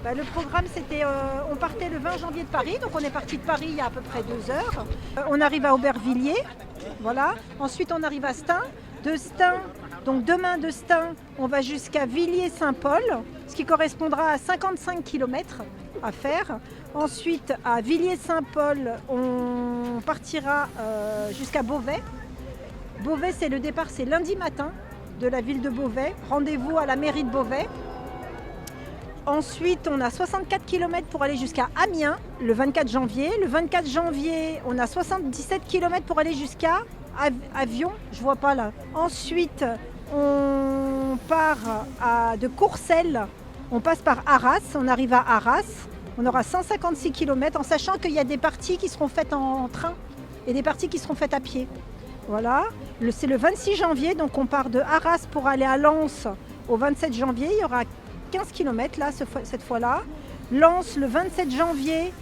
Le programme, c'était, on partait le 20 janvier de Paris, donc on est parti de Paris il y a à peu près 2 heures. On arrive à Aubervilliers, voilà. Ensuite, on arrive à Stein. De Stein, donc demain de Stein, on va jusqu'à Villiers-Saint-Paul, ce qui correspondra à 55 km à faire. Ensuite, à Villiers-Saint-Paul, on partira jusqu'à Beauvais. Beauvais, c'est le départ, c'est lundi matin de la ville de Beauvais. Rendez-vous à la mairie de Beauvais. Ensuite, on a 64 km pour aller jusqu'à Amiens, le 24 janvier. Le 24 janvier, on a 77 km pour aller jusqu'à Avion, je vois pas là. Ensuite, on part de Courcelles, on passe par Arras, on arrive à Arras. On aura 156 km en sachant qu'il y a des parties qui seront faites en train et des parties qui seront faites à pied. Voilà, c'est le 26 janvier, donc on part de Arras pour aller à Lens au 27 janvier. Il y aura 15 km là, cette fois-là. Lens, le 27 janvier,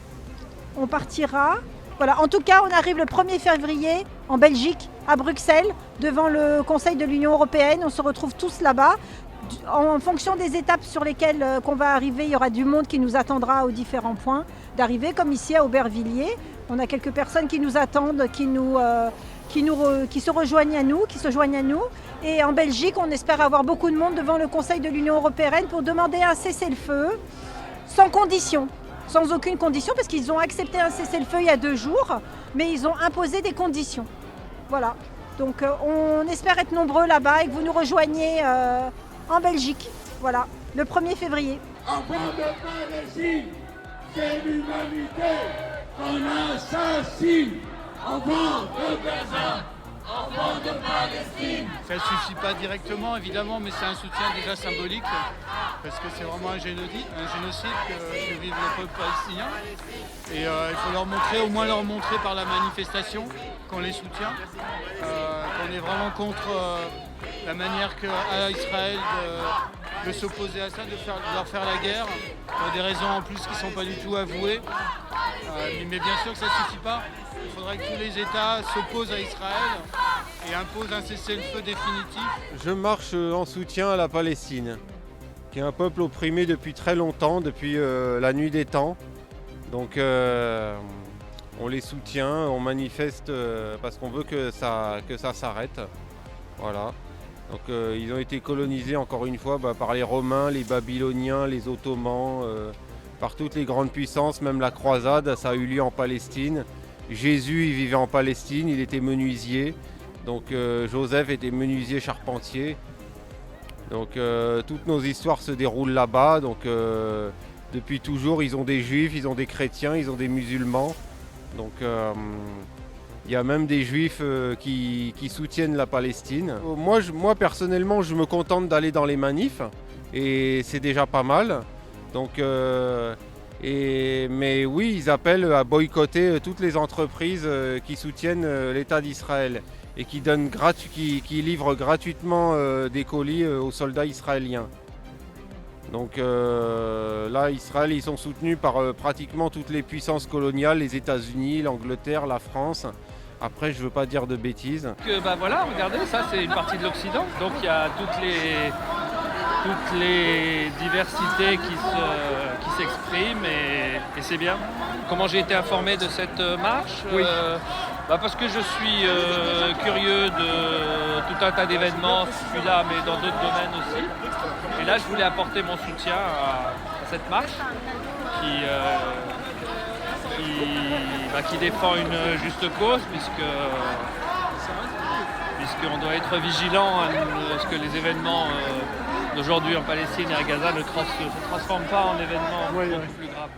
on partira. Voilà, en tout cas, on arrive le 1er février en Belgique, à Bruxelles, devant le Conseil de l'Union européenne. On se retrouve tous là-bas. En fonction des étapes sur lesquelles qu'on va arriver, il y aura du monde qui nous attendra aux différents points d'arrivée, comme ici à Aubervilliers. On a quelques personnes qui nous attendent, qui se rejoignent à nous. Et en Belgique, on espère avoir beaucoup de monde devant le Conseil de l'Union européenne pour demander un cessez-le-feu sans condition, sans aucune condition, parce qu'ils ont accepté un cessez-le-feu il y a 2 jours, mais ils ont imposé des conditions. Voilà. Donc on espère être nombreux là-bas et que vous nous rejoignez en Belgique. Voilà, le 1er février. Enfants de Palestine, c'est l'humanité qu'on assassine. Enfants de Gaza, enfants de Palestine. Ça ne suffit pas directement évidemment, mais c'est un soutien déjà symbolique parce que c'est vraiment un génocide que vive le peuple palestinien. Et il faut leur montrer, au moins leur montrer par la manifestation qu'on les soutient, qu'on est vraiment contre la manière qu'a Israël de s'opposer à ça, de leur faire la guerre, pour des raisons en plus qui ne sont pas du tout avouées. Mais bien sûr que ça ne suffit pas. Il faudrait que tous les États s'opposent à Israël et imposent un cessez-le-feu définitif. Je marche en soutien à la Palestine, qui est un peuple opprimé depuis très longtemps, depuis la nuit des temps. Donc on les soutient, on manifeste parce qu'on veut que ça s'arrête. Voilà. Donc ils ont été colonisés encore une fois par les Romains, les Babyloniens, les Ottomans, par toutes les grandes puissances, même la croisade, ça a eu lieu en Palestine. Jésus, il vivait en Palestine, il était menuisier. Donc Joseph était menuisier charpentier. Donc toutes nos histoires se déroulent là-bas. Donc depuis toujours, ils ont des juifs, ils ont des chrétiens, ils ont des musulmans. Donc il y a même des juifs qui soutiennent la Palestine. Moi personnellement, je me contente d'aller dans les manifs et c'est déjà pas mal. Donc mais oui, ils appellent à boycotter toutes les entreprises qui soutiennent l'État d'Israël et qui livrent gratuitement des colis aux soldats israéliens. Donc là, Israël, ils sont soutenus par pratiquement toutes les puissances coloniales, les États-Unis, l'Angleterre, la France. Après, je ne veux pas dire de bêtises. Voilà, regardez, ça c'est une partie de l'Occident. Donc il y a toutes les diversités qui s'expriment et c'est bien. Comment j'ai été informé de cette marche? Oui. Parce que je suis curieux de tout un tas d'événements, celui-là, mais dans d'autres domaines aussi. Et là, je voulais apporter mon soutien à cette marche qui défend une juste cause, puisqu'on doit être vigilant à ce que les événements d'aujourd'hui en Palestine et à Gaza ne se transforment pas en événements beaucoup plus graves.